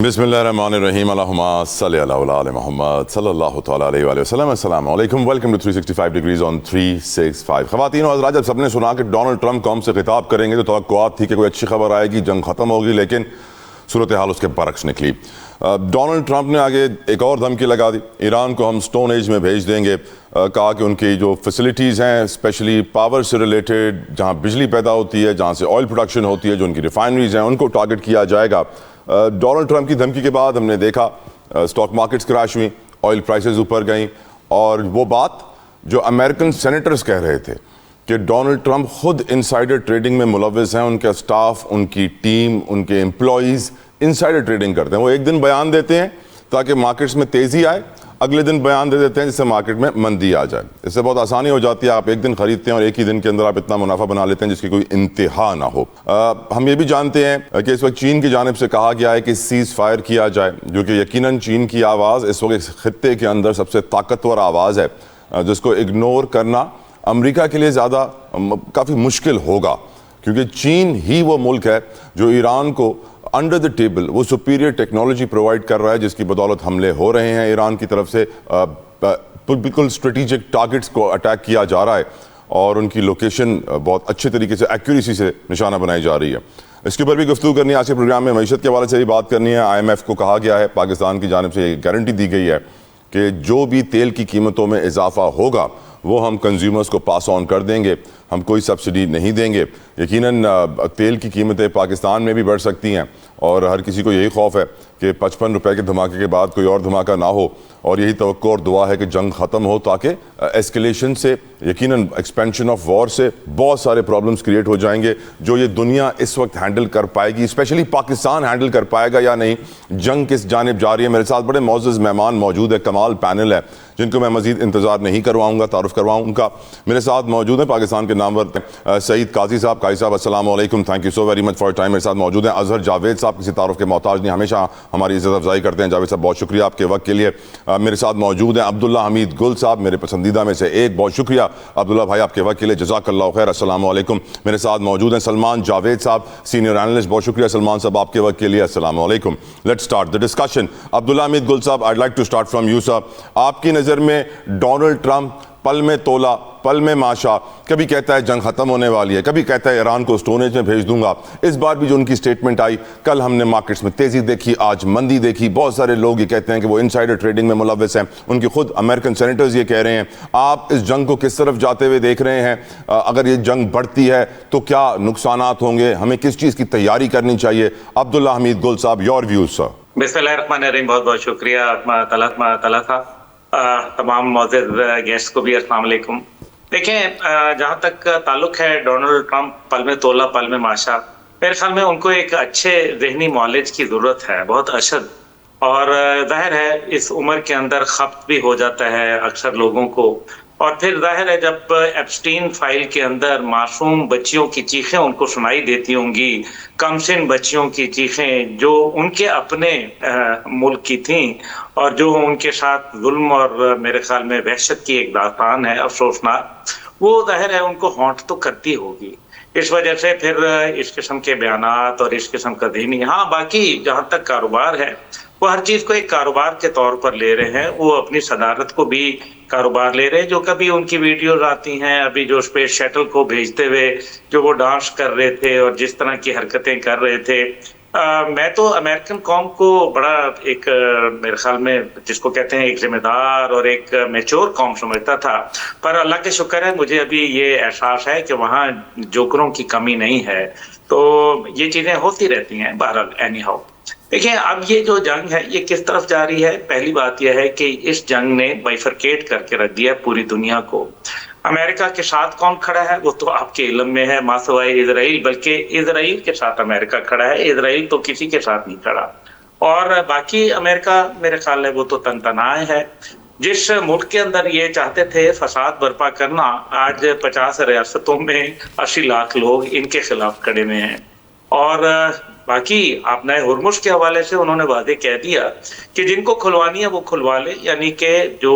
बिस्मिल्लाहिर्रहमानिर्रहीम अल्लाहुम्मा सल्लि अला मुहम्मद सल्लल्लाहु तआला अलैहि वसल्लम। अस्सलामु अलैकुम, वेलकम टू 365 डिग्रीज ऑन 365। ख़वातीन और हज़रात, जब सबने सुना कि डोनाल्ड ट्रंप कौम से खिताब करेंगे तो तवक्कुआत थी कि कोई अच्छी खबर आएगी, जंग ख़त्म होगी, लेकिन सूरत हाल उसके बरक्स निकली। डोनाल्ड ट्रंप ने आगे एक और धमकी लगा दी, ईरान को हम स्टोन एज में भेज देंगे। कहा कि उनकी जो फैसिलिटीज़ हैं, स्पेशली पावर से रिलेटेड, जहाँ बिजली पैदा होती है, जहाँ से ऑयल प्रोडक्शन होती है, जो उनकी रिफाइनरीज हैं, उनको टारगेट किया जाएगा। डोनाल्ड ट्रंप की धमकी के बाद हमने देखा स्टॉक मार्केट्स क्रैश हुई, ऑयल प्राइसेस ऊपर गई, और वो बात जो अमेरिकन सेनेटर्स कह रहे थे कि डोनाल्ड ट्रंप खुद इनसाइडर ट्रेडिंग में मुलव्वस हैं, उनका स्टाफ, उनकी टीम, उनके एम्प्लॉयज़ इनसाइडर ट्रेडिंग करते हैं। वो एक दिन बयान देते हैं ताकि मार्केट्स में तेज़ी आए, अगले दिन बयान दे देते हैं जिससे मार्केट में मंदी आ जाए। इससे बहुत आसानी हो जाती है, आप एक दिन खरीदते हैं और एक ही दिन के अंदर आप इतना मुनाफा बना लेते हैं जिसकी कोई इंतहा ना हो। हम ये भी जानते हैं कि इस वक्त चीन की जानिब से कहा गया है कि सीज़ फायर किया जाए, जो कि यकीनन चीन की आवाज़ इस वक्त इस खित्ते के अंदर सबसे ताकतवर आवाज़ है, जिसको इग्नोर करना अमेरिका के लिए ज़्यादा काफ़ी मुश्किल होगा, क्योंकि चीन ही वो मुल्क है जो ईरान को अंडर द टेबल वो सुपीरियर टेक्नोलॉजी प्रोवाइड कर रहा है, जिसकी बदौलत हमले हो रहे हैं ईरान की तरफ से। बिल्कुल स्ट्रेटेजिक टारगेट्स को अटैक किया जा रहा है और उनकी लोकेशन बहुत अच्छे तरीके से एक्यूरेसी से निशाना बनाई जा रही है। इसके ऊपर भी गुफ्तगू करनी है आज के प्रोग्राम में। मईशत के हवाले से भी बात करनी है। IMF को कहा गया है, पाकिस्तान की जानिब से गारंटी दी गई है कि जो भी तेल की कीमतों में इजाफा होगा वो हम कंज्यूमर्स को पास ऑन कर देंगे, हम कोई सब्सिडी नहीं देंगे। यकीनन तेल की कीमतें पाकिस्तान में भी बढ़ सकती हैं और हर किसी को यही खौफ है कि 55 रुपए के धमाके के बाद कोई और धमाका ना हो, और यही तवक्को और दुआ है कि जंग ख़त्म हो, ताकि एस्केलेशन से, यकीनन एक्सपेंशन ऑफ वॉर से बहुत सारे प्रॉब्लम्स क्रिएट हो जाएंगे जो ये दुनिया इस वक्त हैंडल कर पाएगी, स्पेशली पाकिस्तान हैंडल कर पाएगा या नहीं। जंग किस जानिब जा रही है। मेरे साथ बड़े मौजूद मेहमान मौजूद है, कमाल पैनल है, जिनको मैं मजीद इंतजार नहीं करवाऊंगा, तारुफ करवाऊंगा। मेरे साथ मौजूद है पाकिस्तान के नामवर सईद काजी साहब। काजी साहब अस्सलाम वालेकुम, thank you so very much for time. मेरे साथ मौजूद हैं अजहर जावेद साहब, किसी तारुफ के मोहताज नहीं, हमेशा हमारी इज्जत अफजाई करते हैं। जावेद साहब बहुत शुक्रिया आपके वक्त के लिए। मेरे साथ मौजूद हैं अब्दुल्ला हमीद गुल साहब, मेरे पसंदीदा में से एक, बहुत शुक्रिया अब्दुल्ला भाई आपके वक्त के लिए, जज़ाकल्लाहु खैर, अस्सलाम वालेकुम। मेरे साथ मौजूद हैं सलमान जावेद साहब, सीनियर एनालिस्ट, बहुत शुक्रिया सलमान साहब आपके वक्त के लिए, अस्सलाम वालेकुम। Let's start the discussion. Abdullah Hamid Gul साहब, I like to start from you sir. आपकी नज़र में डोनाल्ड ट्रंप पल में तोला पल में माशा, कभी कहता है जंग खत्म होने वाली है, कभी कहता है ईरान को स्टोनेज में भेज दूंगा। इस बार भी जो उनकी स्टेटमेंट आई, कल हमने मार्केट्स में तेजी देखी, आज मंदी देखी। बहुत सारे लोग ये कहते हैं कि वो इनसाइडर ट्रेडिंग में मुलव्वस हैं, उनके खुद अमेरिकन सेनेटर्स ये कह रहे हैं। आप इस जंग को किस तरफ जाते हुए देख रहे हैं? अगर ये जंग बढ़ती है तो क्या नुकसानात होंगे, हमें किस चीज़ की तैयारी करनी चाहिए? अब्दुल्ला हमीद गुल साहब, योर व्यूज सर। बिस्मिल्लाहिर्रहमानिर्रहीम, बहुत बहुत शुक्रिया तलत तमाम मौजूद गेस्ट को भी अस्सलाम वालेकुम। देखें, जहाँ तक ताल्लुक है डोनाल्ड ट्रंप पल में तोला पल में माशा, मेरे ख्याल में उनको एक अच्छे जहनी मॉलेज की ज़रूरत है, बहुत अशद। और जाहिर है इस उम्र के अंदर खप्त भी हो जाता है अक्सर लोगों को। और फिर जाहिर है जब एप्स्टीन फाइल के अंदर मासूम बच्चियों की चीखें उनको सुनाई देती होंगी, कमसिन बच्चियों की चीखें जो उनके अपने मुल्क की थीं और जो उनके साथ जुल्म और मेरे ख्याल में वहशत की एक दास्तान है अफसोसनाक, वो जाहिर है उनको हॉन्ट तो करती होगी। इस वजह से फिर इस किस्म के बयानात और इस किस्म का दीनी, हाँ बाकी जहाँ तक कारोबार है वो हर चीज़ को एक कारोबार के तौर पर ले रहे हैं। वो अपनी सदारत को भी कारोबार ले रहे हैं। जो कभी उनकी वीडियोस आती हैं, अभी जो स्पेस शटल को भेजते हुए जो वो डांस कर रहे थे और जिस तरह की हरकतें कर रहे थे, मैं तो अमेरिकन कौम को बड़ा एक मेरे ख्याल में जिसको कहते हैं एक जिम्मेदार और एक मैच्योर कौम समझता था। पर अल्लाह के शुक्र है मुझे अभी ये एहसास है कि वहाँ जोकरों की कमी नहीं है। तो ये चीज़ें होती रहती हैं बहरहाल। एनी हाउ, देखिए अब ये जो जंग है ये किस तरफ जा रही है। पहली बात यह है कि इस जंग ने बाइफरकेट करके रख दिया पूरी दुनिया को। अमेरिका के साथ कौन खड़ा है वो तो आपके इल्म में है, मासवाए इजराइल, बल्कि इजराइल के साथ अमेरिका खड़ा है, इजराइल तो किसी के साथ नहीं खड़ा। और बाकी अमेरिका मेरे ख्याल है वो तो तनतनाए है। जिस मुल्क के अंदर ये चाहते थे फसाद बर्पा करना, आज 50 रियासतों में 80 लाख लोग इनके खिलाफ खड़े हुए हैं। और बाकी आपने हुर्मुज़ के हवाले से उन्होंने वादे कह दिया कि जिनको खुलवानी है वो खुलवा ले, यानी कि जो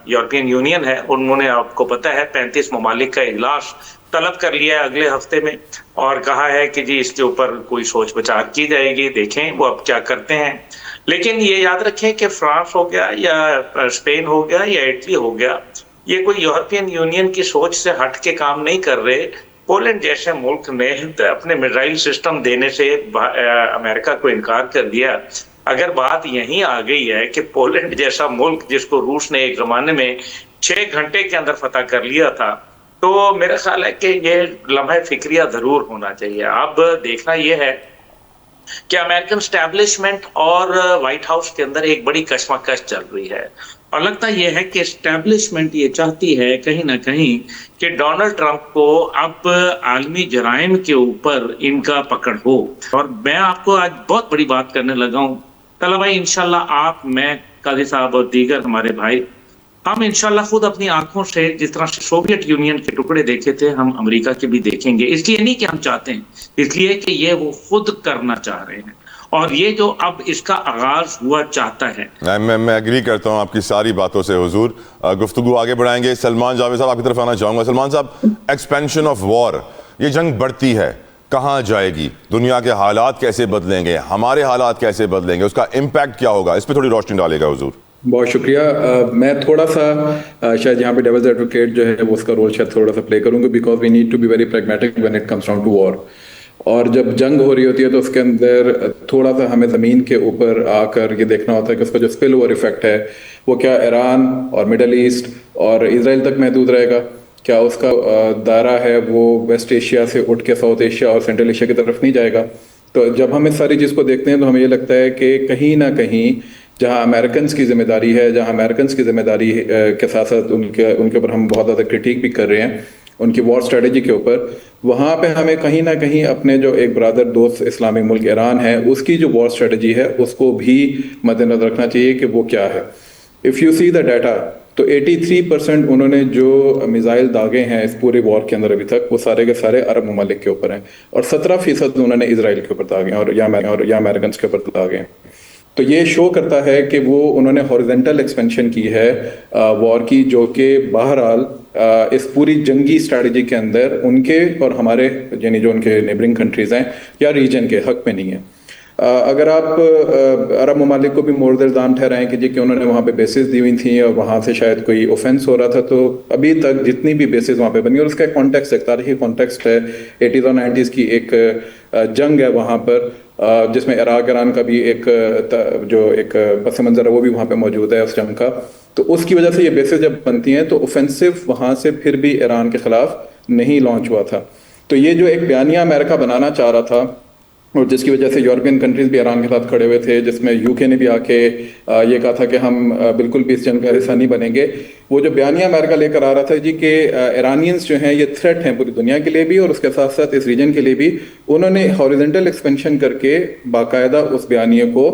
यूरोपियन यूनियन है उन्होंने, आपको पता है 35 ममालिक का इजलास तलब कर लिया है अगले हफ्ते में और कहा है कि जी इसके ऊपर कोई सोच विचार की जाएगी, देखें वो अब क्या करते हैं। लेकिन ये याद रखें कि फ्रांस हो गया या स्पेन हो गया या इटली हो गया, ये कोई यूरोपियन यूनियन की सोच से हट के काम नहीं कर रहे। पोलैंड जैसे मुल्क ने अपने मिसाइल सिस्टम देने से अमेरिका को इनकार कर दिया। अगर बात यहीं आ गई है कि पोलैंड जैसा मुल्क जिसको रूस ने एक जमाने में 6 घंटे के अंदर फतह कर लिया था, तो मेरा ख्याल है कि ये लम्हा फिक्रिया जरूर होना चाहिए। अब देखना यह है कि अमेरिकन स्टैब्लिशमेंट और व्हाइट हाउस के अंदर एक बड़ी कशमकश चल रही है और लगता यह है कि स्टैब्लिशमेंट ये चाहती है कहीं ना कहीं कि डोनाल्ड ट्रंप को अब आलमी जराइम के ऊपर इनका पकड़ हो। और मैं आपको आज बहुत बड़ी बात करने लगा हूं तला भाई, इंशाल्लाह आप, मैं, काजी साहब और दीगर हमारे भाई, हम इंशाल्लाह खुद अपनी आंखों से जिस तरह से सोवियत यूनियन के टुकड़े देखे थे, हम अमेरिका के भी देखेंगे। इसलिए नहीं कि हम चाहते हैं, इसलिए कि ये वो खुद करना चाह रहे हैं और ये जो अब इसका आगाज हुआ चाहता है। मैं एग्री करता हूँ आपकी सारी बातों से हुजूर। गुफ्तगू आगे बढ़ाएंगे। सलमान जावेद साहब आपकी तरफ आना चाहूँगा। सलमान साहब, एक्सपेंशन ऑफ वॉर, ये जंग बढ़ती है, कहाँ जाएगी, दुनिया के हालात कैसे बदलेंगे, हमारे हालात कैसे बदलेंगे, उसका इम्पैक्ट क्या होगा, इस पर थोड़ी रोशनी डालेगा हुजूर। बहुत शुक्रिया। मैं थोड़ा सा शायद यहाँ पे डेविल्स एडवोकेट जो है वो उसका रोल शायद थोड़ा सा प्ले करूँगा, because we need to be very pragmatic when it comes down to war. और जब जंग हो रही होती है तो उसके अंदर थोड़ा सा हमें ज़मीन के ऊपर आकर ये देखना होता है कि उसका जो स्पिल ओवर इफेक्ट है वो क्या ईरान और मिडल ईस्ट और इसराइल तक महदूद रहेगा, क्या उसका दायरा है वो वेस्ट एशिया से उठ के साउथ एशिया और सेंट्रल एशिया की तरफ नहीं जाएगा। तो जब हम इस सारी चीज़ को देखते हैं तो हमें ये लगता है कि कहीं ना कहीं जहाँ अमेरिकन की जिम्मेदारी है, जहाँ अमेरिकन की जिम्मेदारी के साथ साथ उनके ऊपर हम बहुत ज़्यादा क्रिटिक भी कर रहे हैं उनकी वॉर स्ट्रेटजी के ऊपर, वहाँ पे हमें कहीं ना कहीं अपने जो एक ब्रदर दोस्त इस्लामिक मुल्क ईरान है उसकी जो वॉर स्ट्रेटजी है उसको भी मद्देनजर रखना चाहिए कि वो क्या है। If you see the data तो 83% उन्होंने जो मिसाइल दागे हैं इस पूरे वॉर के अंदर अभी तक वो सारे के सारे अरब ममालिक के ऊपर हैं और 17% उन्होंने इसराइल के ऊपर दागे हैं और या अमेरिकन के ऊपर दागे हैं। तो ये शो करता है कि वो उन्होंने हॉरिजेंटल एक्सपेंशन की है वॉर की, जो कि बहरहाल इस पूरी जंगी स्ट्रेटजी के अंदर उनके और हमारे यानी जो उनके नेबरिंग कंट्रीज हैं या रीजन के हक में नहीं है। अगर आप अरब ममालिक को भी मोर्द इल्ज़ाम ठहराएं कि जी कि उन्होंने वहाँ पे बेसिस दी हुई थी और वहाँ से शायद कोई ऑफेंस हो रहा था, तो अभी तक जितनी भी बेसिस वहाँ पे बनी और उसका एक कॉन्टेक्स्ट, एक तारीखी कॉन्टेक्स्ट है, 80s और 90s की एक जंग है वहाँ पर जिसमें इराक ईरान का भी एक जो एक पस मंज़र है वो भी वहाँ पे मौजूद है उस जंग का। तो उसकी वजह से ये बेसिस जब बनती हैं तो ऑफेंसिव वहाँ से फिर भी ईरान के ख़िलाफ़ नहीं लॉन्च हुआ था। तो ये जो एक बयानिया अमेरिका बनाना चाह रहा था और जिसकी वजह से यूरोपियन कंट्रीज़ भी ईरान के साथ खड़े हुए थे, जिसमें यूके ने भी आके ये कहा था कि हम बिल्कुल भी इस जंग का हिस्सा नहीं बनेंगे, वो जो बयानिया अमेरिका लेकर आ रहा था जी कि ईरानियंस जो हैं ये थ्रेट हैं पूरी दुनिया के लिए भी और उसके साथ साथ इस रीजन के लिए भी, उन्होंने हॉरिजेंटल एक्सपेंशन करके बाकायदा उस बयानिए को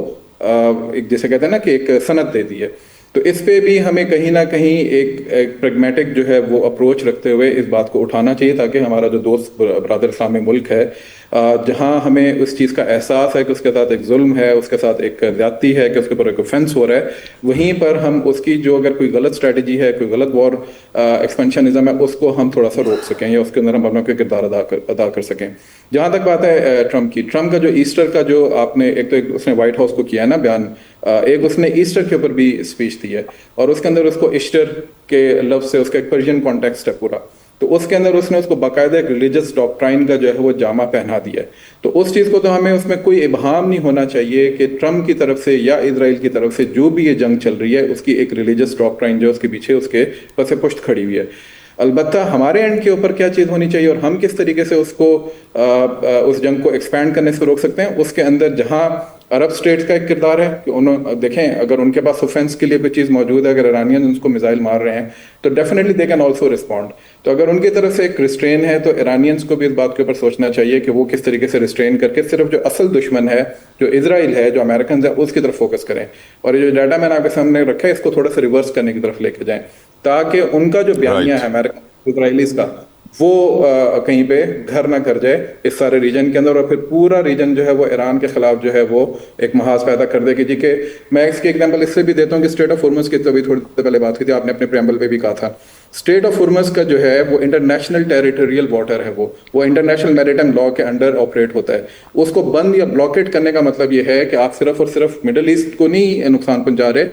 एक जैसे कहते हैं ना कि एक सनद दे दी है। तो इस पे भी हमें कहीं ना कहीं एक प्रैग्मेटिक जो है वो अप्रोच रखते हुए इस बात को उठाना चाहिए ताकि हमारा जो दोस्त ब्रदर इस्लामिक मुल्क है जहाँ हमें उस चीज़ का एहसास है कि उसके साथ एक जुल्म है, उसके साथ एक ज़्यादती है, कि उसके ऊपर एक ऑफेंस हो रहा है, वहीं पर हम उसकी जो अगर कोई गलत स्ट्रेटजी है, कोई गलत वॉर एक्सपेंशनिज्म है, उसको हम थोड़ा सा रोक सकें या उसके अंदर हम अपना कोई किरदार अदा कर सकें। जहाँ तक बात है ट्रम्प का जो ईस्टर का जो आपने एक उसने व्हाइट हाउस को किया है ना बयान, एक उसने ईस्टर के ऊपर भी स्पीच दी है और उसके अंदर उसको ईस्टर के लफ्ज़ से उसका एक पर्शियन कॉन्टेक्स्ट है पूरा, तो उसके अंदर उसने उसको बाकायदा एक रिलीजियस डॉक्ट्राइन का जो है वो जामा पहना दिया है। तो उस चीज़ को तो हमें उसमें कोई इबहाम नहीं होना चाहिए कि ट्रम्प की तरफ से या इजराइल की तरफ से जो भी ये जंग चल रही है उसकी एक रिलीजियस डॉक्ट्राइन जो उसके पीछे उसके पसे पुश्त खड़ी हुई है। अलबत्ता हमारे एंड के ऊपर क्या चीज़ होनी चाहिए और हम किस तरीके से उसको उस जंग को एक्सपैंड करने से रोक सकते हैं, उसके अंदर जहाँ अरब स्टेट्स का एक किरदार है कि उन्होंने देखें अगर उनके पास ऑफेंस के लिए कोई चीज़ मौजूद है, अगर ईरानियन उनको मिसाइल मार रहे हैं तो definitely they can also respond. तो अगर उनकी तरफ से एक रिस्ट्रेन है तो ईरानियंस को भी इस बात के ऊपर सोचना चाहिए कि वो किस तरीके से रिस्ट्रेन करके सिर्फ जो असल दुश्मन है जो इजराइल है, जो अमेरिकन है, उसकी तरफ फोकस करें और ये जो डाटा मैंने आपके सामने रखा है इसको थोड़ा सा रिवर्स करने की तरफ लेके जाएं ताकि उनका जो बयानिया है अमेरिकन इजराइलीज का वो कहीं पे घर ना कर जाए इस सारे रीजन के अंदर, और फिर पूरा रीजन जो है वो ईरान के खिलाफ जो है वो एक महाज पैदा कर देगी जी। के मैं इसकी एग्जांपल इससे भी देता हूँ कि स्ट्रेट ऑफ हॉर्मुज की तो अभी थोड़ी देर पहले बात की थी, आपने अपने प्रेम्बल पे भी कहा था। स्ट्रेट ऑफ हॉर्मुज का जो है वो इंटरनेशनल टेरिटोरियल वाटर है, वो इंटरनेशनल मैरीटाइम लॉ के अंडर ऑपरेट होता है। उसको बंद या ब्लॉकेट करने का मतलब ये है कि आप सिर्फ और सिर्फ मिडिल ईस्ट को नहीं नुकसान पहुंचा रहे,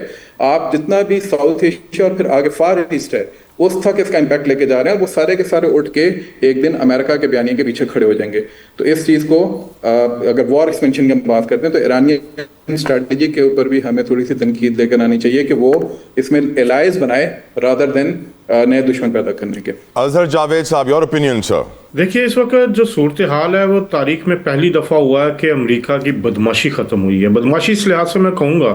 आप जितना भी साउथ एशिया और फिर आगे फार ईस्ट है उस तक इसका इम्पैक्ट लेके जा रहे हैं। वो सारे के सारे उठ के एक दिन अमेरिका के बयानिए के पीछे खड़े हो जाएंगे। तो इस चीज को अगर वॉर एक्सपेंशन की हम बात करते हैं तो ईरानी स्ट्रैटेजी के ऊपर भी हमें थोड़ी सी तनकीद लेकर आनी चाहिए कि वो इसमें एलाइज बनाए रादर देन नए दुश्मन पैदा करने के। अजहर जावेद साहब, योर ओपिनियन सर। देखिए, इस वक्त जो सूरत हाल है वो तारीख में पहली दफ़ा हुआ है कि अमेरिका की बदमाशी ख़त्म हुई है। बदमाशी इस लिहाज से मैं कहूँगा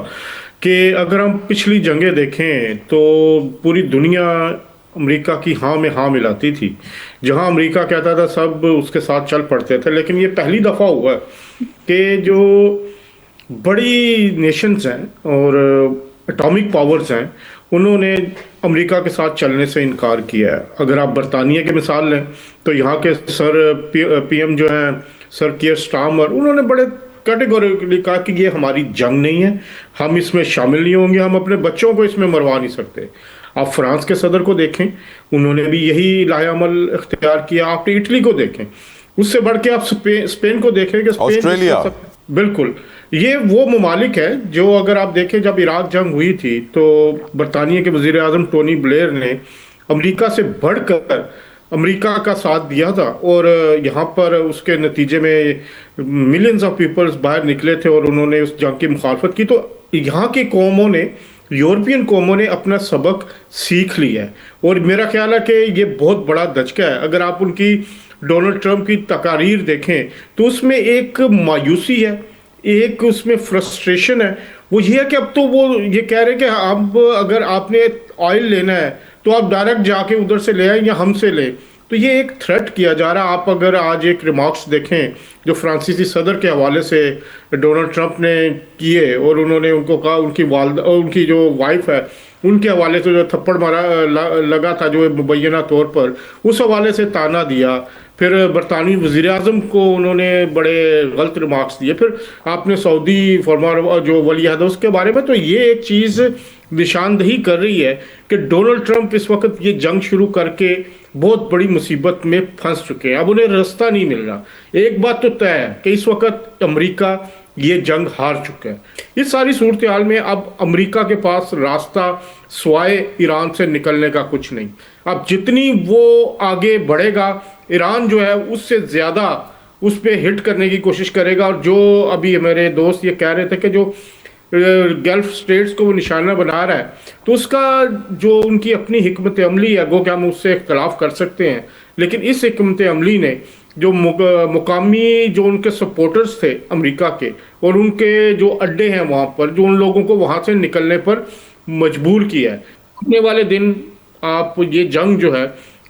कि अगर हम पिछली जंगें देखें तो पूरी दुनिया अमेरिका की हाँ में हाँ मिलाती थी। जहाँ अमेरिका कहता था सब उसके साथ चल पड़ते थे। लेकिन ये पहली दफ़ा हुआ है कि जो बड़ी नेशंस हैं और एटॉमिक पावर्स हैं उन्होंने अमेरिका के साथ चलने से इनकार किया है। अगर आप बरतानिया की मिसाल लें तो यहाँ के पीएम जो हैं सर कियर स्टारमर, उन्होंने बड़े कैटेगोरिकली कहा कि ये हमारी जंग नहीं है, हम इसमें शामिल नहीं होंगे, हम अपने बच्चों को इसमें मरवा नहीं सकते। आप फ्रांस के सदर को देखें, उन्होंने भी यही लाहेअमल इख्तियार किया। आप इटली को देखें, उससे बढ़ के आप स्पेन को देखें कि ऑस्ट्रेलिया, बिल्कुल ये वो ममालिक है जो अगर आप देखें जब इराक जंग हुई थी तो बरतानिया के वज़ीर आज़म टोनी ब्लेयर ने अमेरिका से बढ़कर अमेरिका का साथ दिया था और यहाँ पर उसके नतीजे में मिलियंस ऑफ पीपल्स बाहर निकले थे और उन्होंने उस जंग की मुखालफत की। तो यहाँ की कौमों ने, यूरोपियन कौमों ने अपना सबक सीख लिया है और मेरा ख्याल है कि ये बहुत बड़ा दचका है। अगर आप उनकी डोनाल्ड ट्रंप की तकारीर देखें तो उसमें एक मायूसी है, एक उसमें फ्रस्ट्रेशन है। वो ये है कि अब तो वो ये कह रहे हैं कि अब अगर आपने ऑयल लेना है तो आप डायरेक्ट जाके उधर से ले आए या हमसे ले। तो ये एक थ्रेट किया जा रहा है। आप अगर आज एक रिमार्क्स देखें जो फ्रांसीसी सदर के हवाले से डोनाल्ड ट्रंप ने किए और उन्होंने उनको कहा, उनकी वालदा और उनकी जो वाइफ है उनके हवाले से जो थप्पड़ मारा लगा था जो मुबैना तौर पर, उस हवाले से ताना दिया। फिर बरतानवी वज़ीर आज़म को उन्होंने बड़े गलत रिमार्क्स दिए। फिर आपने सऊदी फॉर्मर जो वली अहद उसके बारे में, तो ये एक चीज़ निशानदही कर रही है कि डोनाल्ड ट्रंप इस वक्त ये जंग शुरू करके बहुत बड़ी मुसीबत में फंस चुके हैं। अब उन्हें रास्ता नहीं मिल रहा। एक बात तो तय है कि इस वक्त अमेरिका ये जंग हार चुका है। इस सारी सूरत हाल में अब अमेरिका के पास रास्ता स्वाए ईरान से निकलने का कुछ नहीं। अब जितनी वो आगे बढ़ेगा, ईरान जो है उससे ज़्यादा उस पर हिट करने की कोशिश करेगा। और जो अभी मेरे दोस्त ये कह रहे थे कि जो गल्फ स्टेट्स को वो निशाना बना रहा है, तो उसका जो उनकी अपनी हिकमत अमली है, गो कि हम उससे इख्तलाफ कर सकते हैं, लेकिन इस हिकमत अमली ने जो मुकामी जो उनके सपोर्टर्स थे अमेरिका के और उनके जो अड्डे हैं वहाँ पर, जो उन लोगों को वहाँ से निकलने पर मजबूर किया है। आने वाले दिन आप ये जंग जो है,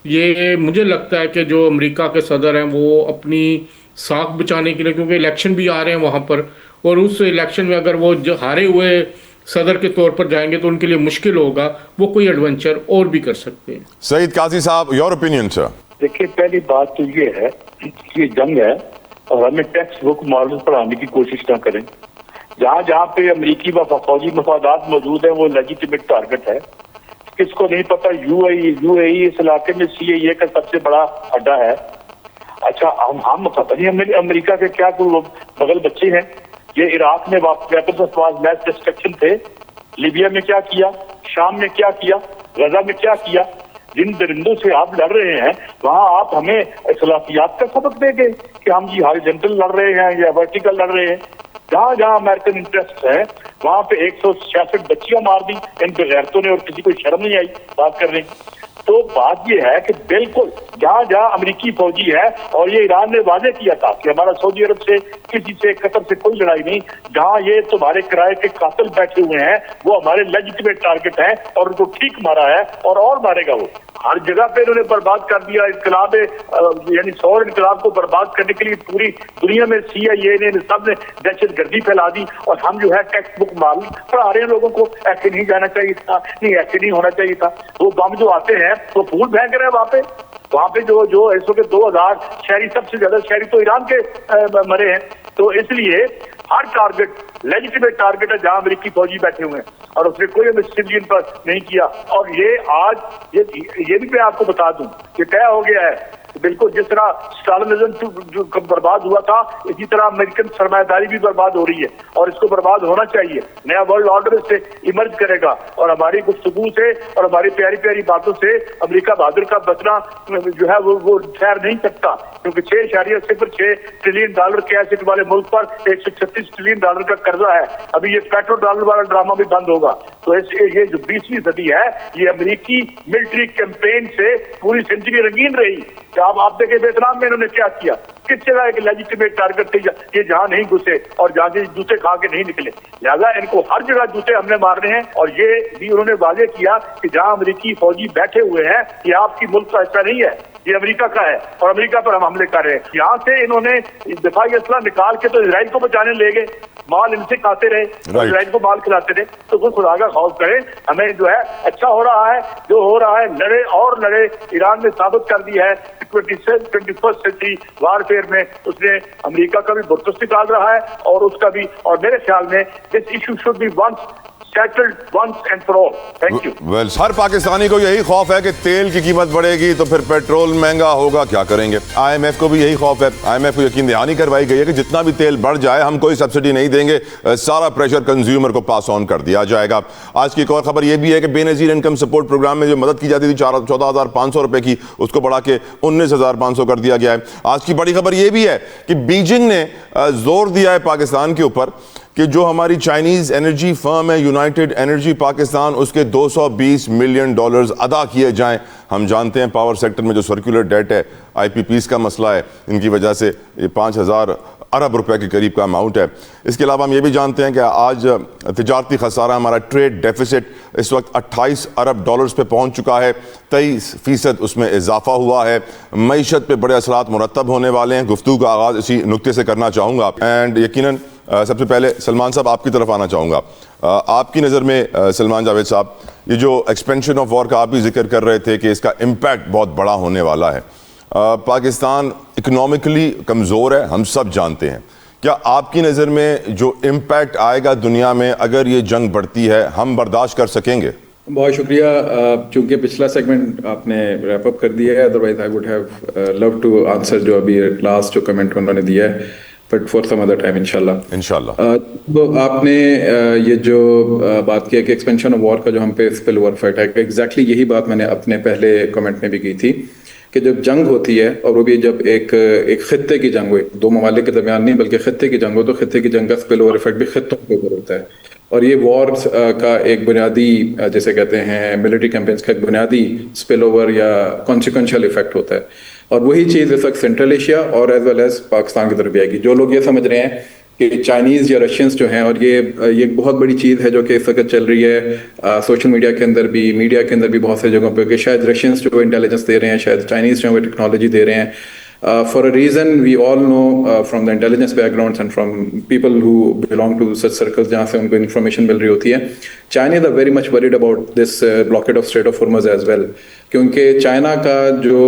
ये मुझे लगता है कि जो अमेरिका के सदर हैं वो अपनी साख बचाने के लिए, क्योंकि इलेक्शन भी आ रहे हैं वहाँ पर, और उस इलेक्शन में अगर वो हारे हुए सदर के तौर पर जाएंगे तो उनके लिए मुश्किल होगा, वो कोई एडवेंचर और भी कर सकते हैं। सईद काजी साहब, योर ओपिनियन सर। देखिए, पहली बात तो ये है कि ये जंग है और हमें टेक्स्ट बुक मॉडल पढ़ाने की कोशिश ना करें। जहाँ जहाँ पे अमेरिकी व फौजी मफादात मौजूद है वो लेजिटिमेट टारगेट है। किसको नहीं पता यूएई इस इलाके में सीएए का सबसे बड़ा अड्डा है। अच्छा, हम पता नहीं हमें अमेरिका के क्या बगल बच्चे हैं। ये इराक में वेपन्स ऑफ मास डिस्ट्रक्शन थे, लीबिया में क्या किया, शाम में क्या किया, गजा में क्या किया। जिन दरिंदों से आप लड़ रहे हैं वहां आप हमें इखलाकियात का सबक देंगे कि हम जी हॉरिजॉन्टल लड़ रहे हैं या वर्टिकल लड़ रहे हैं। जहाँ जहाँ अमेरिकन इंटरेस्ट है वहां पे 166 बच्चियां मार दी इन बेगैरतों ने और किसी को शर्म नहीं आई बात करने की। तो बात यह है कि बिल्कुल जहाँ जहाँ अमेरिकी फौजी है, और ये ईरान ने वादे किया था कि हमारा सऊदी अरब से, किसी से, कतर से कोई लड़ाई नहीं। जहाँ ये तुम्हारे किराए के कातिल बैठे हुए हैं वो हमारे लेजिटिमेट टारगेट हैं और उनको ठीक मारा है और मारेगा वो। हर जगह पे इन्होंने बर्बाद कर दिया। इनकलाब यानी सौर इनकलाब को बर्बाद करने के लिए पूरी दुनिया में सीआईए ने सब ने दहशत गर्दी फैला दी और हम जो है टेक्स्ट बुक माल पढ़ा रहे हैं लोगों को। ऐसे नहीं जाना चाहिए था, नहीं ऐसे नहीं होना चाहिए था। वो बम जो आते हैं वो फूल फेंक रहे हैं वहां पे। वहां पे जो जो इस वक्त 2000 शहरी, सबसे ज्यादा शहरी तो ईरान के मरे हैं। तो इसलिए हर टारगेट लेजिटिमेट टारगेट है जहां अमेरिकी फौजी बैठे हुए हैं और उसने कोई सिविलियन पर नहीं किया। और ये आज ये भी मैं आपको बता दूं कि तय हो गया है बिल्कुल, जिस तरह स्टालिनिज्म जो बर्बाद हुआ था, इसी तरह अमेरिकन सरमायादारी भी बर्बाद हो रही है और इसको बर्बाद होना चाहिए। नया वर्ल्ड ऑर्डर से इमर्ज करेगा और हमारी गुफ्तगू से और हमारी प्यारी प्यारी बातों से अमेरिका बहादुर का बचना जो है वो ठहर नहीं सकता, क्योंकि 6.06 ट्रिलियन डॉलर के एसेट वाले मुल्क पर 136 ट्रिलियन डॉलर का कर्जा है। अभी ये पेट्रो डॉलर वाला ड्रामा भी बंद होगा। तो ये जो 20वीं सदी है, ये अमेरिकी मिलिट्री कैंपेन से पूरी सेंचुरी रंगीन रही। अब आप देखें वियतनाम में इन्होंने क्या किया, किस जगह एक लेजिटिमेट टारगेट थे, ये जहां नहीं घुसे और जहां से जूते खा के नहीं निकले। लिहाजा इनको हर जगह जूते हमने मारने हैं। और ये भी उन्होंने वादे किया कि जहां अमेरिकी फौजी बैठे हुए हैं, ये आपकी मुल्क का हिस्सा नहीं है, ये अमेरिका का है और अमेरिका पर हम हमले कर रहे हैं। यहाँ से इन्होंने दिफाई असला निकाल के तो इजराइल को बचाने ले गए, माल इनसे खाते रहे, इजराइल को माल खिलाते रहे। तो कुछ खुदा का खौफ करें, हमें जो है अच्छा हो रहा है, जो हो रहा है लड़े और लड़े। ईरान ने साबित कर दिया है 21st सेंचुरी वारफेयर में उसने अमेरिका का भी बुरतस निकाल रहा है और उसका भी। और मेरे ख्याल में this issue should be once settled once and for all. Thank you. Well, हर पाकिस्तानी को यही खौफ है कि तेल की कीमत बढ़ेगी तो फिर पेट्रोल महंगा होगा, क्या करेंगे। IMF को भी यही खौफ है। IMF को यकीन दहानी करवाई गई है कि जितना भी तेल बढ़ जाए हम कोई सब्सिडी नहीं देंगे, सारा प्रेशर कंज्यूमर को पास ऑन कर दिया जाएगा। आज की एक और खबर यह भी है कि बेनजीर इनकम सपोर्ट प्रोग्राम में जो मदद की जाती थी 14,500 रुपए की, उसको बढ़ा के 19,500 कर दिया गया है। आज की बड़ी खबर यह भी है कि बीजिंग ने जोर दिया है पाकिस्तान के ऊपर कि जो हमारी चाइनीज एनर्जी फर्म है यूनाइटेड एनर्जी पाकिस्तान, उसके 220 मिलियन डॉलर्स अदा किए जाएं। हम जानते हैं पावर सेक्टर में जो सर्कुलर डेट है, IPPs का मसला है, इनकी वजह से ये 5,000 अरब रुपए के करीब का अमाउंट है। इसके अलावा हम ये भी जानते हैं कि आज तिजारती खसारा, हमारा ट्रेड डेफिसिट इस वक्त 28 अरब डॉलर्स पे पहुंच चुका है, 23% उसमें इजाफा हुआ है। मईशत पे बड़े असरात मुरतब होने वाले हैं। गुफ्तगू का आगाज़ इसी नुक्ते से करना चाहूँगा एंड यकीनन सबसे पहले सलमान साहब आपकी तरफ आना चाहूँगा। आपकी नज़र में सलमान जावेद साहब, ये जो एक्सपेंशन ऑफ वॉर का आप भी जिक्र कर रहे थे कि इसका इम्पैक्ट बहुत बड़ा होने वाला है। पाकिस्तान इकोनॉमिकली कमज़ोर है, हम सब जानते हैं। क्या आपकी नज़र में जो इम्पैक्ट आएगा दुनिया में अगर ये जंग बढ़ती है, हम बर्दाश्त कर सकेंगे? बहुत शुक्रिया। चूंकि पिछला सेगमेंट आपने रैप अप कर दिया है, otherwise I would have love to answer जो अभी लास्ट जो कमेंट उन्होंने दिया है, but for some other time इंशाल्लाह। तो आपने ये जो बात की है कि एक्सपेंशन ऑफ वॉर का जो हम पे स्पिल ओवर इफेक्ट है, एग्जैक्टली यही बात मैंने अपने पहले कमेंट में भी की थी कि जब जंग होती है और वो भी जब एक खित्ते की जंग हो, दो ममालिक के दरमियान नहीं बल्कि खित्ते की जंग हो, तो खित्ते की जंग का स्पिल ओवर इफेक्ट भी खित्तों के ऊपर होता है। और ये वॉर का एक बुनियादी जैसे कहते हैं मिलिट्री कैंपेन्स का एक बुनियादी स्पिल ओवर या कॉन्सिक्वेंशियल इफेक्ट होता है। और वही चीज़ इस वक्त सेंट्रल एशिया और एज वेल एज पाकिस्तान की तरफ भी आएगी। जो लोग ये समझ रहे हैं कि चाइनीज़ या रशियंस जो हैं, और ये बहुत बड़ी चीज़ है जो कि इस वक्त चल रही है सोशल मीडिया के अंदर भी, मीडिया के अंदर भी बहुत सारी जगहों पे, कि शायद रशियंस जो इंटेलिजेंस दे रहे हैं, शायद चाइनीज़ जो है टेक्नोलॉजी दे रहे हैं। For a reason we all know from the intelligence backgrounds and from people who belong to such circles जहाँ से उनको information मिल रही होती है, Chinese are very much worried about this blockade of Strait of Hormuz as well, क्योंकि China का जो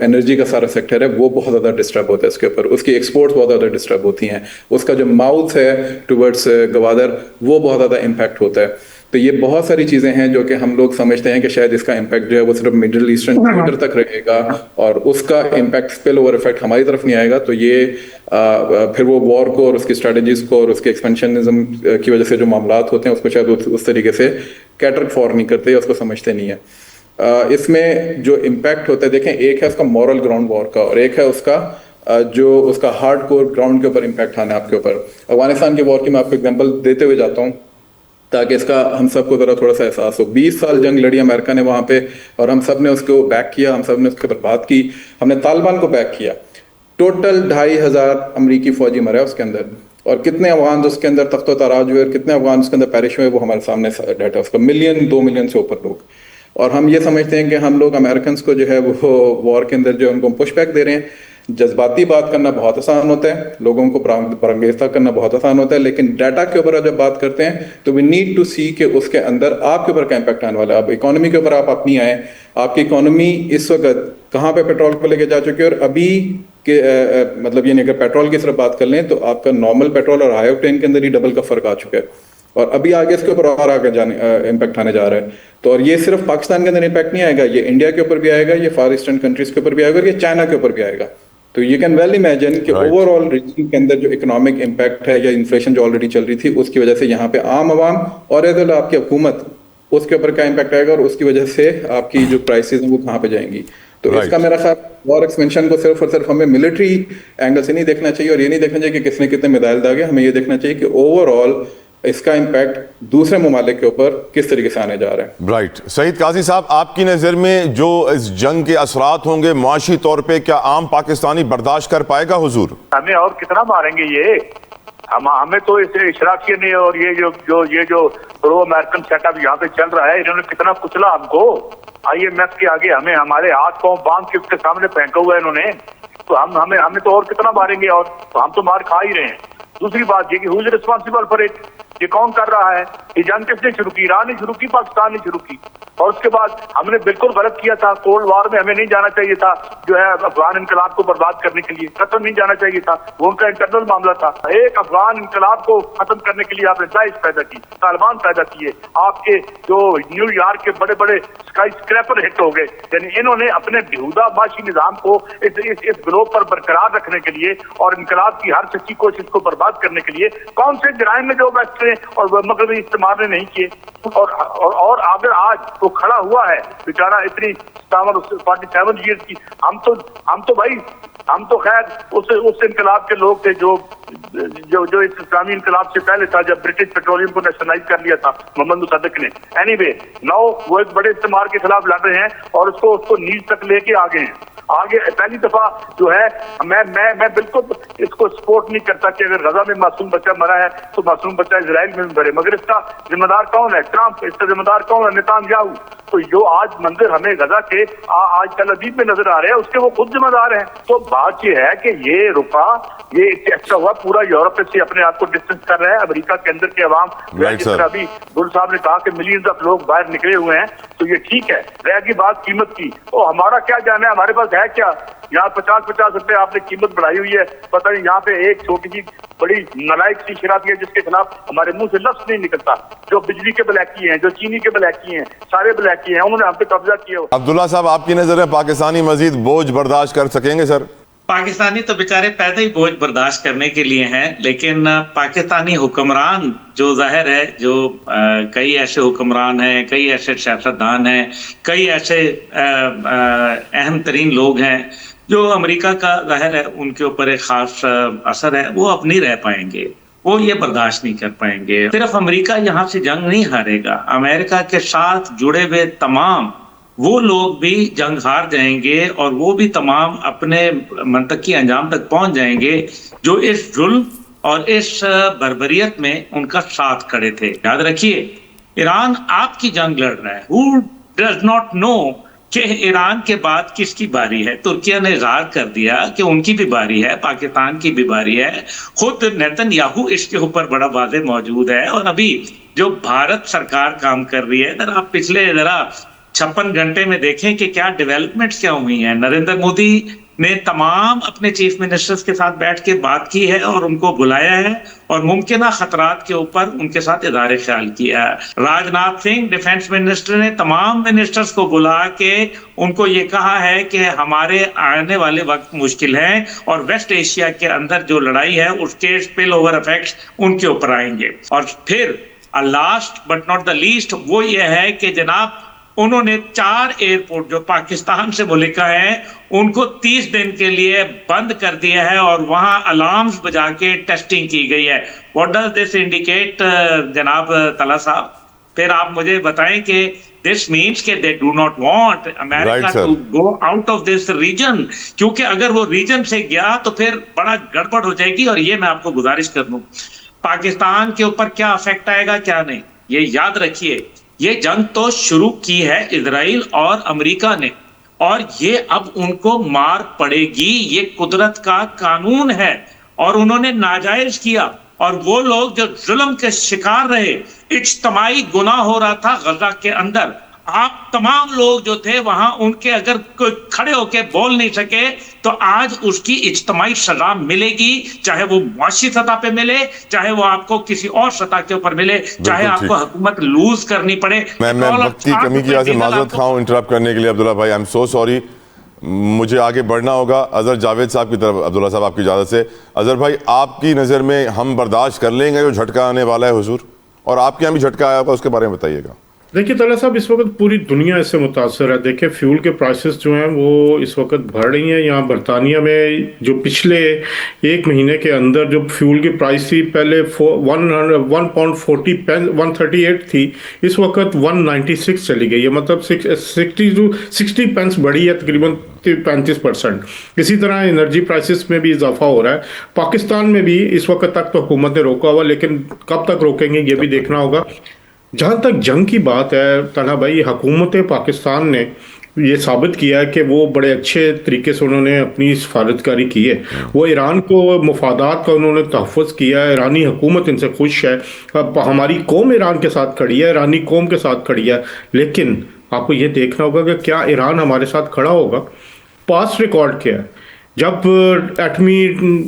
energy का सारा सेक्टर है वो बहुत ज़्यादा डिस्टर्ब होता है इसके ऊपर, उसकी एक्सपोर्ट्स बहुत ज़्यादा डिस्टर्ब होती हैं, उसका जो माउथ है टुवर्ड्स गवादर वो बहुत ज़्यादा इम्पैक्ट होता है। तो ये बहुत सारी चीज़ें हैं जो कि हम लोग समझते हैं कि शायद इसका इम्पैक्ट जो है वो सिर्फ मिडिल ईस्टर्न ट्रेडर तक रहेगा और उसका इम्पैक्ट स्पिल ओवर इफेक्ट हमारी तरफ नहीं आएगा। तो ये फिर वो वॉर को और उसकी स्ट्रेटजीज को और उसके एक्सपेंशनिज्म की वजह से जो मामलात होते हैं उसको शायद उस तरीके से कैटर फॉर नहीं करते या उसको समझते नहीं है। इसमें जो इम्पैक्ट होता है, देखें, एक है उसका मॉरल ग्राउंड वॉर का और एक है उसका जो उसका हार्ड कोर ग्राउंड के ऊपर इम्पैक्ट आना है आपके ऊपर। अफगानिस्तान की वॉर की मैं आपको एग्जाम्पल देते हुए जाता हूँ ताकि इसका हम सबको ज़रा थोड़ा सा एहसास हो। 20 साल जंग लड़ी अमेरिका ने वहाँ पे और हम सब ने उसको बैक किया, हम सब ने उसके ऊपर बात की, हमने तालिबान को बैक किया। टोटल 2,500 अमरीकी फौजी मरे उसके अंदर, और कितने अफगान उसके अंदर तख्तो ताराज हुए और कितने अफगान उसके अंदर पैरिश हुए वो हमारे सामने डाटा, उसका 2 मिलियन से ऊपर लोग। और हम ये समझते हैं कि हम लोग अमेरिकन को जो है वो वॉर के अंदर जो है उनको पुश बैक दे रहे हैं, जज्बाती बात करना बहुत आसान होता है, लोगों को बरंगेज़ करना बहुत आसान होता है, लेकिन डाटा के ऊपर जब बात करते हैं तो वी नीड टू सी कि उसके अंदर आपके ऊपर क्या इम्पैक्ट आने वाला है। अब इकोनॉमी के ऊपर आप अपनी आए, आपकी इकोनॉमी इस वक्त कहाँ पे पेट्रोल को लेके जा चुकी है, और अभी के मतलब ये नहीं, अगर पेट्रोल की सिर्फ बात कर लें तो आपका नॉर्मल पेट्रोल और हाई ऑक्टेन के अंदर ही डबल का फर्क आ चुका है, और अभी आगे इसके ऊपर और आगे जाने इम्पैक्ट आने जा रहा है। तो और ये सिर्फ पाकिस्तान के अंदर इम्पैक्ट नहीं आएगा, ये इंडिया के ऊपर भी आएगा, ये फार ईस्टर्न कंट्रीज के ऊपर भी आएगा, और ये चाइना के ऊपर भी आएगा। तो यू कैन वेल इमेजिन कि ओवरऑल रीजन के अंदर जो इकोनॉमिक इम्पैक्ट है या इन्फ्लेशन जो ऑलरेडी चल रही थी उसकी वजह से यहाँ पे आम आवाम और अगर आपकी हुकूमत उसके ऊपर क्या इम्पैक्ट आएगा, और उसकी वजह से आपकी जो प्राइसेस हैं वो कहाँ पे जाएंगी। तो इसका मेरा ख्याल वॉर एक्सपेंशन को सिर्फ और सिर्फ हमें मिलिट्री एंगल से नहीं देखना चाहिए, और ये नहीं देखना चाहिए कि किसने कितने मिसाइल दागे, हमें ये देखना चाहिए कि ओवरऑल इसका इम्पैक्ट दूसरे ममालिक के ऊपर किस तरीके से आने जा रहे हैं। राइट। सईद काजी साहब, आपकी नज़र में जो इस जंग के असरात होंगे मुआशी तौर पे, क्या आम पाकिस्तानी बर्दाश्त कर पाएगा हुजूर? हमें और कितना मारेंगे ये, हमें तो इसे इशराकिया ने और ये जो प्रो अमेरिकन सेटअप यहाँ पे चल रहा है, इन्होंने कितना कुचला हमको। IMF के आगे हमें हमारे हाथ पांव बांध के उसके सामने फेंका हुआ है इन्होंने, तो हमें तो और कितना मारेंगे, और तो हम तो मार खा ही रहे हैं। दूसरी बात ये कि who is responsible for it, ये कौन कर रहा है? ये जंग किसने शुरू की? ईरान ने शुरू की, पाकिस्तान ने शुरू की। और उसके बाद हमने बिल्कुल गलत किया था, कोल्ड वॉर में हमें नहीं जाना चाहिए था, जो है अफगान इनकलाब को बर्बाद करने के लिए कतल नहीं जाना चाहिए था, वो उनका इंटरनल मामला था। एक अफगान इनकलाब को खत्म करने के लिए आपने दाइश पैदा की, तालिबान पैदा किए, आपके जो न्यूयॉर्क के बड़े बड़े स्काई स्क्रैपर हिट हो गए। यानी इन्होंने अपने बेहुदा माशी निजाम को इस ग्लोब पर बरकरार रखने के लिए और इनकलाब की हर सच्ची कोशिश को बर्बाद करने के लिए कौन से जराइम में जो बैठे और मगरबी इस्तेमाल ने नहीं किए। और अगर आज वो खड़ा हुआ है बेचारा इतनी 47 ईयर्स की, हम तो खैर उस इनकलाब के लोग थे जो इस इस्लामी इनकलाब से पहले था, जब ब्रिटिश पेट्रोलियम को नेशनलाइज कर लिया था मोहम्मद मुसद्दिक ने। एनीवे नाउ वो एक बड़े इस्तेमाल के खिलाफ लड़ रहे हैं और उसको नीच तक लेके आगे हैं। आगे पहली दफा जो है मैं बिल्कुल इसको सपोर्ट नहीं करता कि अगर गजा में मासूम बच्चा मरा है तो मासूम बच्चा इजराइल में मरे, मगर इसका जिम्मेदार कौन है? ट्रंप। इसका जिम्मेदार कौन है? नेतान्याहू। तो जो आज मंदिर हमें गजा के आज तल अवीव में नजर आ रहे हैं उसके वो खुद जिम्मेदार हैं। तो बात ये है कि ये रुका, ये अच्छा हुआ पूरा यूरोप से अपने आप को डिस्टेंस कर रहा है। अमेरिका के अंदर के अवाम, जिस तरह अभी बुल साहब ने कहा कि मिलियंस ऑफ लोग बाहर निकले हुए हैं, तो ये ठीक है। रहेगी बात कीमत की, तो हमारा क्या जाना है, हमारे पास है क्या? यहाँ 50-50 रुपए आपने कीमत बढ़ाई हुई है, पता नहीं यहाँ पे एक छोटी सी बड़ी नालायक सी शराबी है जिसके खिलाफ हमारे मुंह से लफ्ज नहीं निकलता। जो बिजली के ब्लैकी हैं, जो चीनी के ब्लैकी हैं, सारे ब्लैकी हैं, उन्होंने हम पे कब्जा किया। अब्दुल्ला साहब, आपकी नजर में पाकिस्तानी मजीद बोझ बर्दाश्त कर सकेंगे सर? पाकिस्तानी तो बेचारे पैदा ही बोझ बर्दाश्त करने के लिए हैं, लेकिन पाकिस्तानी हुक्मरान जो जाहिर है, जो कई ऐसे हुक्मरान हैं, कई ऐसे सियासतदान हैं, कई ऐसे अहम तरीन लोग हैं जो अमेरिका का जाहिर है उनके ऊपर एक खास असर है, वो अब नहीं रह पाएंगे, वो ये बर्दाश्त नहीं कर पाएंगे। सिर्फ अमेरिका यहाँ से जंग नहीं हारेगा, अमेरिका के साथ जुड़े हुए तमाम वो लोग भी जंग हार जाएंगे और वो भी तमाम अपने मंतकी अंजाम तक पहुंच जाएंगे जो इस जुल्म और इस बर्बरियत में उनका साथ खड़े थे। याद रखिए, ईरान आपकी जंग लड़ रहा है। Who does not know कि ईरान के बाद किसकी बारी है? तुर्किया ने इजहार कर दिया कि उनकी भी बारी है, पाकिस्तान की भी बारी है। खुद नेतन्याहू इसके ऊपर बड़ा वाज़ेह मौजूद है। और अभी जो भारत सरकार काम कर रही है, अगर आप पिछले 56 घंटे में देखें कि क्या डेवलपमेंट्स क्या हुई हैं। नरेंद्र मोदी ने तमाम अपने चीफ मिनिस्टर्स के साथ बैठ के बात की है और उनको बुलाया है और मुमकिन खतरात के ऊपर उनके साथ इज़हार ख्याल किया है। राजनाथ सिंह डिफेंस मिनिस्टर ने तमाम मिनिस्टर्स को बुला के उनको ये कहा है कि हमारे आने वाले वक्त मुश्किल है और वेस्ट एशिया के अंदर जो लड़ाई है उसके स्पिल ओवर इफेक्ट्स उनके ऊपर आएंगे। और फिर last but not the least वो ये है कि जनाब उन्होंने 4 एयरपोर्ट जो पाकिस्तान से मुल्का है उनको 30 दिन के लिए बंद कर दिया है और वहां अलार्म्स बजा के टेस्टिंग की गई है। व्हाट डज दिस इंडिकेट जनाब तला साहब? फिर आप मुझे बताएं कि दिस मीन्स के they do not want America to go out of this region, क्योंकि अगर वो रीजन से गया तो फिर बड़ा गड़बड़ हो जाएगी। और ये मैं आपको गुजारिश कर दूं, पाकिस्तान के ऊपर क्या इफेक्ट आएगा क्या नहीं, ये याद रखिए। ये जंग तो शुरू की है इजराइल और अमेरिका ने, और ये अब उनको मार पड़ेगी, ये कुदरत का कानून है। और उन्होंने नाजायज किया, और वो लोग जो जुल्म के शिकार रहे, इज्तमाई गुनाह हो रहा था गजा के अंदर, आप तमाम लोग जो थे वहां, उनके अगर कोई खड़े होके बोल नहीं सके तो आज उसकी इज्तमाई सजा मिलेगी, चाहे वो मुआशी सतह पे मिले, चाहे वो आपको किसी और सतह के ऊपर मिले, चाहे आपको हुकूमत लूज करनी पड़े। मैं वक्त की कमी की वजह से माजरत खाऊं इंटरप्ट करने के लिए अब्दुल्ला भाई, आई एम सो सॉरी, मुझे आगे बढ़ना होगा। अजहर जावेद साहब की तरफ, अब्दुल्ला साहब आपकी इजाज़त से। अजहर भाई, आपकी नज़र में हम बर्दाश्त कर लेंगे जो झटका आने वाला है हुजूर, और आपके यहाँ भी झटका आया होगा, उसके बारे में बताइएगा। देखिए तला साहब, इस वक्त पूरी दुनिया इससे मुतासर है। देखिए फ्यूल के प्राइसेस जो हैं वो इस वक्त बढ़ रही हैं। यहाँ बरतानिया में जो पिछले एक महीने के अंदर जो फ्यूल की प्राइस थी, पहले 1.40 थी, इस वक्त 196 चली गई है। मतलब 60 पेंस बढ़ी है, तकरीबन 35%। इसी तरह एनर्जी प्राइसेस में भी इजाफा हो रहा है। पाकिस्तान में भी इस वक्त तक तो हुकूमत ने रोका हुआ, लेकिन कब तक रोकेंगे ये भी देखना होगा। जहाँ तक जंग की बात है तन्हा भाई, हुकूमत पाकिस्तान ने ये साबित किया है कि वो बड़े अच्छे तरीके से उन्होंने अपनी सफारतकारी की है। वो ईरान को मफादात का उन्होंने तहफ़्फ़ुज़ किया है। ईरानी हुकूमत इनसे खुश है। अब हमारी कौम ईरान के साथ खड़ी है, ईरानी कौम के साथ खड़ी है। लेकिन आपको ये देखना होगा कि क्या ईरान हमारे साथ खड़ा होगा। पास्ट रिकॉर्ड क्या है? जब एटमी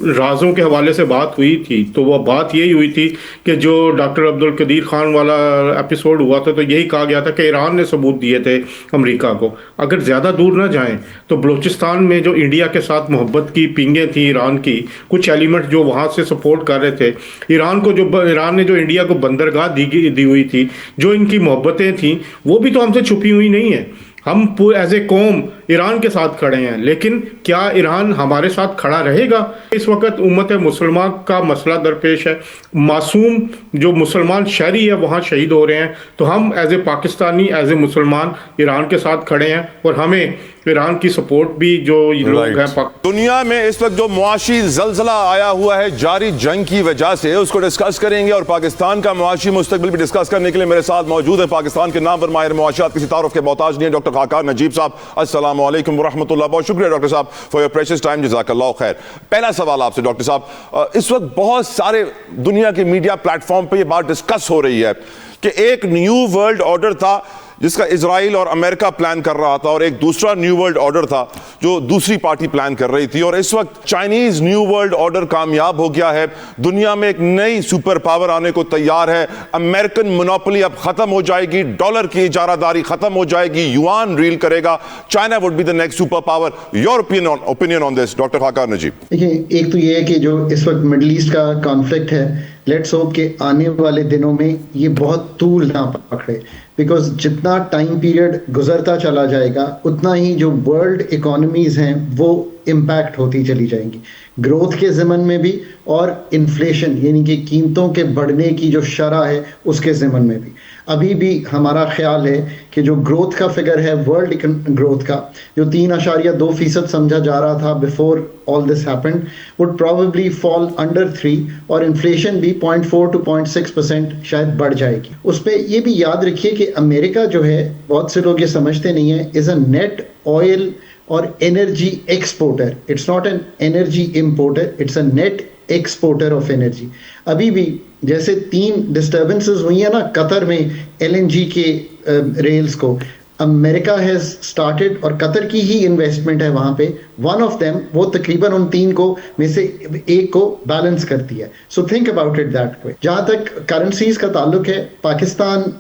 राजों के हवाले से बात हुई थी तो वह बात यही हुई थी कि जो डॉक्टर अब्दुल कदीर खान वाला एपिसोड हुआ था तो यही कहा गया था कि ईरान ने सबूत दिए थे अमेरिका को। अगर ज़्यादा दूर ना जाएं तो बलूचिस्तान में जो इंडिया के साथ मोहब्बत की पिंगें थी ईरान की, कुछ एलिमेंट जो वहाँ से सपोर्ट कर रहे थे ईरान को, जो ईरान ने जो इंडिया को बंदरगाह दी हुई थी, जो इनकी मोहब्बतें थीं, वो भी तो हमसे छुपी हुई नहीं है। हम एज ए कौम ईरान के साथ खड़े हैं, लेकिन क्या ईरान हमारे साथ खड़ा रहेगा? इस वक्त उम्मत मुसलमान का मसला दरपेश है। मासूम जो मुसलमान शहरी है वहाँ शहीद हो रहे हैं, तो हम as a Pakistani, as a मुसलमान ईरान के साथ खड़े हैं, और हमें ईरान की सपोर्ट भी जो लोग हैं। दुनिया में इस वक्त जो मुआशी जलजला आया हुआ है जारी जंग की वजह से, उसको डिस्कस करेंगे, और पाकिस्तान का मुआशी मुस्तकबिल भी डिस्कस करने के लिए मेरे साथ मौजूद है पाकिस्तान के नाम पर माहिर मुआशियात, किसी तारुफ के मोहताज नहीं है, डॉक्टर खाकार नजीब साहब। अस्सलाम वालेकुम वरहमतुल्लाह। बहुत शुक्रिया डॉक्टर साहब फॉर योर प्रेशियस टाइम, जज़ाकल्लाह खैर। पहला सवाल आपसे डॉक्टर साहब, इस वक्त बहुत सारे दुनिया के मीडिया प्लेटफॉर्म पर यह बात डिस्कस हो रही है कि एक न्यू वर्ल्ड ऑर्डर था जिसका इजराइल और अमेरिका प्लान कर रहा था, और एक दूसरा न्यू वर्ल्ड ऑर्डर था जो दूसरी पार्टी प्लान कर रही थी, और इस वक्त चाइनीज न्यू वर्ल्ड ऑर्डर कामयाब हो गया है। दुनिया में एक नई सुपर पावर आने को तैयार है। अमेरिकन मोनोपोली अब खत्म हो जाएगी, डॉलर की इजारादारी खत्म हो जाएगी, युआन रील करेगा, China would be the next super power. Your opinion on this doctor Khakar Najib? देखिए, एक तो ये है कि जो इस वक्त मिडिल ईस्ट का कॉन्फ्लिक्ट है, लेट्स होप कि आने वाले दिनों में ये बहुत तूल ना पकड़े, बिकॉज जितना टाइम पीरियड गुजरता चला जाएगा उतना ही जो वर्ल्ड इकोनॉमीज हैं वो इम्पैक्ट होती चली जाएंगी, ग्रोथ के ज़मन में भी और इन्फ्लेशन यानी कि कीमतों के बढ़ने की जो शरह है उसके ज़मन में भी। अभी भी हमारा ख्याल है कि जो ग्रोथ का फिगर है वर्ल्ड ग्रोथ का, जो 3.2% समझा जा रहा था before all this happened, would probably fall under 3, और इन्फ्लेशन भी 0.4 to 0.6% शायद बढ़ जाएगी। उस पर ये भी याद रखिए कि अमेरिका जो है, बहुत से लोग ये समझते नहीं है, इज़ अ नेट ऑयल और energy exporter. It's not an energy importer, it's a net exporter of energy. अभी भी जैसे 3 डिस्टर्बेंसेस हुई है ना कतर में LNG के रेल्स को, अमेरिका हैज़ स्टार्टेड, और कतर की ही इन्वेस्टमेंट है वहाँ पे, वन ऑफ देम, वो तकरीबन उन 3 को में से एक को बैलेंस करती है। So think about it that way. जहाँ तक करेंसीज का ताल्लुक है, पाकिस्तान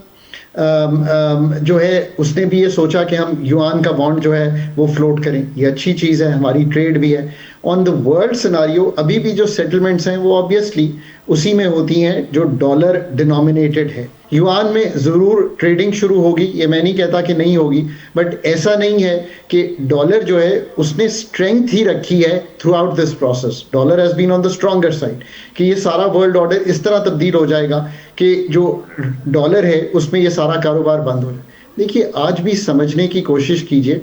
जो है उसने भी ये सोचा कि हम युआन का बॉन्ड जो है वो फ्लोट करें, ये अच्छी चीज़ है, हमारी ट्रेड भी है। ऑन द वर्ल्ड सिनारियो अभी भी जो सेटलमेंट्स हैं वो ऑब्वियसली उसी में होती हैं जो डॉलर डिनोमिनेटेड है। युआन में ज़रूर ट्रेडिंग शुरू होगी, ये मैं नहीं कहता कि नहीं होगी, बट ऐसा नहीं है कि डॉलर जो है उसने स्ट्रेंथ ही रखी है throughout this process. Dollar has been on the stronger side, कि ये सारा वर्ल्ड ऑर्डर इस तरह तब्दील हो जाएगा कि जो डॉलर है उसमें ये सारा कारोबार बंद हो जाए। देखिए, आज भी समझने की कोशिश कीजिए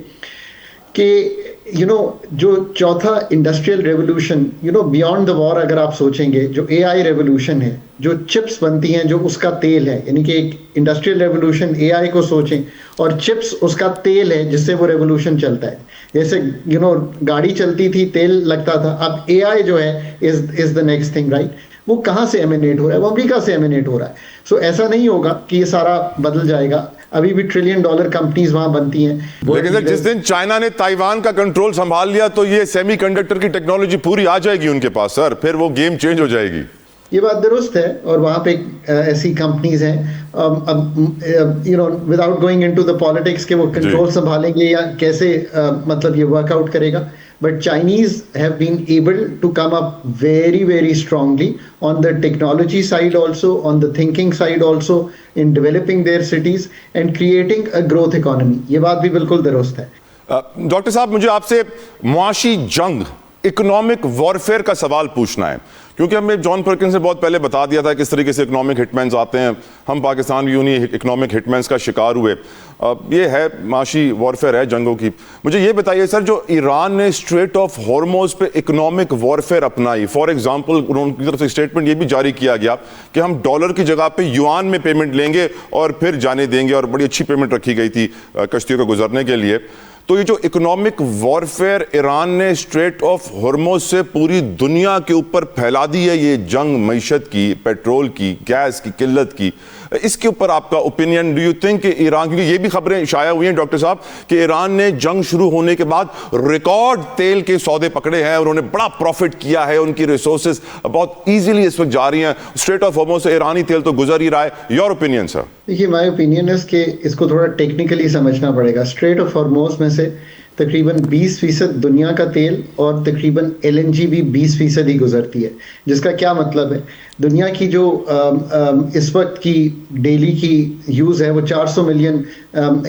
कि जो चौथा industrial revolution, beyond the war अगर आप सोचेंगे, जो एआई रेवोल्यूशन है, जो चिप्स बनती हैं, जो उसका तेल है, यानी कि एक इंडस्ट्रियल रेवोल्यूशन एआई को सोचें और चिप्स उसका तेल है जिससे वो रेवोल्यूशन चलता है। जैसे गाड़ी चलती थी, तेल लगता था, अब एआई जो है is the next thing, right? वो कहाँ से एमिनेट हो रहा है? वो अमेरिका से एमिनेट हो रहा है। सो ऐसा नहीं होगा कि ये सारा बदल जाएगा, अभी भी $1 ट्रिलियन कंपनीज वहां बनती हैं। लेकिन सर, जिस दिन चाइना ने ताइवान का कंट्रोल संभाल लिया तो ये सेमीकंडक्टर की टेक्नोलॉजी पूरी आ जाएगी उनके पास सर, फिर वो गेम चेंज हो जाएगी। ये बात दुरुस्त है, और वहाँ पे ऐसी कंपनीज हैं, without going into the politics के वो कंट्रोल संभालेंगे या कैसे, मतलब ये वर्कआउट करेगा, but Chinese have been able to come up very very strongly on the technology side also, on the thinking side also, in developing their cities and creating a growth economy. ये बात भी बिल्कुल दुरुस्त है। Doctor साहब, मुझे आपसे मुआशी जंग, इकोनॉमिक वॉरफेयर का सवाल पूछना है, क्योंकि हमें जॉन पर्किंस ने बहुत पहले बता दिया था किस तरीके से इकोनॉमिक हिटमैन्स आते हैं। हम पाकिस्तान भी उन्हीं इकोनॉमिक हिटमैन्स का शिकार हुए। ये है माशी वॉरफेयर है जंगों की। मुझे ये बताइए सर, जो ईरान ने स्ट्रेट ऑफ हॉर्मोज पे इकोनॉमिक वॉरफेयर अपनाई, फॉर एग्जांपल उनकी तरफ से स्टेटमेंट ये भी जारी किया गया कि हम डॉलर की जगह पे युआन में पेमेंट लेंगे और फिर जाने देंगे, और बड़ी अच्छी पेमेंट रखी गई थी कश्तियों को गुजरने के लिए। तो ये जो इकोनॉमिक वॉरफेयर ईरान ने स्ट्रेट ऑफ हॉर्मोज से पूरी दुनिया के ऊपर फैला दी है, ये जंग मईशत की, पेट्रोल की, गैस की किल्लत की, इसके ऊपर आपका ओपिनियन? डू यू थिंक कि ईरान, क्योंकि ये भी खबरें शाया हुई हैं डॉक्टर साहब कि ईरान ने जंग शुरू होने के बाद रिकॉर्ड तेल के सौदे पकड़े हैं, उन्होंने बड़ा प्रॉफिट किया है, उनकी रिसोर्सेज बहुत इजीली इस वक्त जा रही हैं, स्ट्रेट ऑफ हॉर्मोज से ईरानी तेल तो गुजर ही रहा है। Your opinion sir? देखिए, माय ओपिनियन है कि इसको थोड़ा टेक्निकली समझना पड़ेगा। स्ट्रेट ऑफ हॉर्मोज में से तकरीबन 20% दुनिया का तेल और तकरीबन LNG भी 20% ही गुजरती है, जिसका क्या मतलब है, दुनिया की जो इस वक्त की डेली की यूज़ है वो 400 मिलियन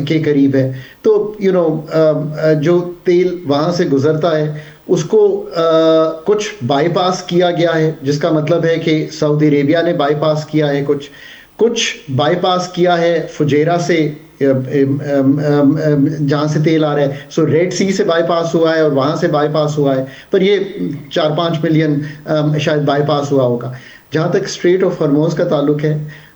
के करीब है। तो जो तेल वहाँ से गुजरता है उसको कुछ बाईपास किया गया है, जिसका मतलब है कि सऊदी अरेबिया ने बाईपास किया है, कुछ बाईपास किया है फुजेरा से, जहाँ से तेल आ रहा है। सो रेड सी से बाईपास हुआ है और वहाँ से बाईपास हुआ है, पर ये 4-5 मिलियन शायद बाईपास हुआ होगा। जहाँ तक स्ट्रेट ऑफ हॉर्मोज का ताल्लुक है,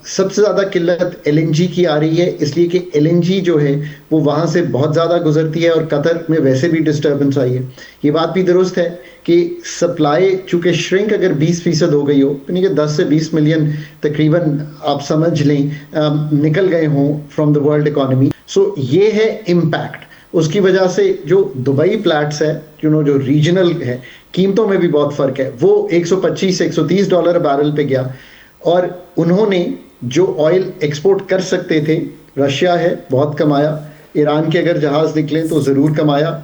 सबसे ज़्यादा किल्लत LNG की आ रही है, इसलिए कि LNG जो है वो वहाँ से बहुत ज़्यादा गुजरती है और कतर में वैसे भी डिस्टर्बेंस आई है। ये बात भी दुरुस्त है कि सप्लाई चूँकि श्रिंक अगर 20% हो गई हो, यानी कि 10 से 20 मिलियन तकरीबन आप समझ लें निकल गए हों फ्रॉम द वर्ल्ड इकोनॉमी। सो ये है इम्पैक्ट। उसकी वजह से जो दुबई प्लैट्स है, जो रीजनल है, कीमतों में भी बहुत फ़र्क है। वो $125-130 बैरल पे गया, और उन्होंने जो ऑयल एक्सपोर्ट कर सकते थे, रशिया है बहुत कमाया, ईरान के अगर जहाज़ निकले तो ज़रूर कमाया,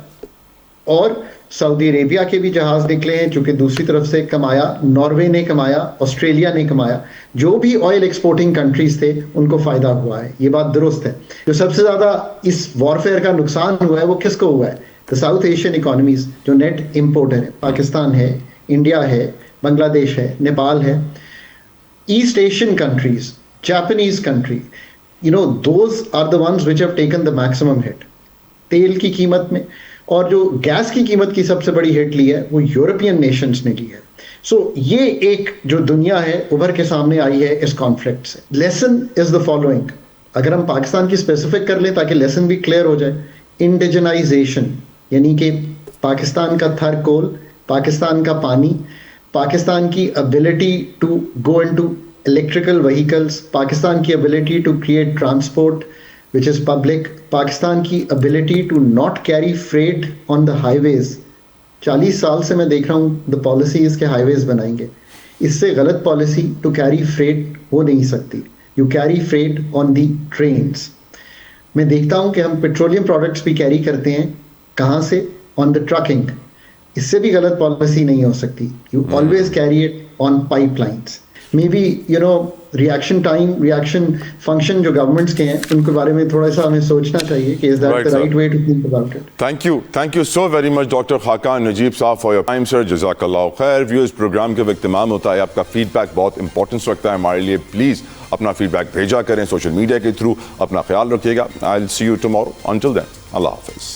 और सऊदी अरेबिया के भी जहाज़ निकले हैं चूँकि दूसरी तरफ से कमाया, नॉर्वे ने कमाया, ऑस्ट्रेलिया ने कमाया, जो भी ऑयल एक्सपोर्टिंग कंट्रीज थे उनको फ़ायदा हुआ है। ये बात दुरुस्त है। जो सबसे ज़्यादा इस वॉरफेयर का नुकसान हुआ है वो किसको हुआ है? द साउथ एशियन इकोनॉमीज़ जो नेट इम्पोर्टर है, पाकिस्तान है, इंडिया है, बांग्लादेश है, नेपाल है, East Asian countries, Japanese country, those are the ones which have taken the maximum hit तेल की कीमत में, और जो गैस की कीमत की सबसे बड़ी हिट ली है वो यूरोपियन नेशंस ने ली है। सो ये एक जो दुनिया है उभर के सामने आई है इस कॉन्फ्लिक्ट से। लेसन इज द फॉलोइंग, अगर हम पाकिस्तान की स्पेसिफिक कर लें ताकि लेसन भी क्लियर हो जाए। इंडिजनाइजेशन, यानी कि पाकिस्तान का थर कोल, पाकिस्तान का पानी, पाकिस्तान की ability to go into electrical vehicles, Pakistan की ability to create transport which is public, Pakistan की ability to not carry freight on the highways. 40 साल से मैं देख रहा हूँ द पॉलिसीज़ के हाईवेज बनाएंगे, इससे गलत पॉलिसी टू कैरी फ्रेट हो नहीं सकती। You carry freight on the trains. मैं देखता हूँ कि हम पेट्रोलियम प्रोडक्ट्स भी कैरी करते हैं, कहाँ से? On the trucking. इससे भी गलत पॉलिसी नहीं हो सकती। You always carry it on pipelines. Maybe reaction time, reaction function जो गवर्नमेंट्स के हैं उनके बारे में थोड़ा सा हमें सोचना चाहिए कि is that the right way to think about it. Thank you so very much doctor Khaqan Najeeb साहब फॉर योर टाइम सर। जज़ाकल्लाह खैर। व्यूअर्स, प्रोग्राम के वक्त तमाम होता है, आपका फीडबैक बहुत इंपॉर्टेंस रखता है हमारे लिए। प्लीज़ अपना फीडबैक भेजा करें सोशल मीडिया के थ्रू। अपना ख्याल रखिएगा। I will see you tomorrow. Until then, Allah हाफिज़।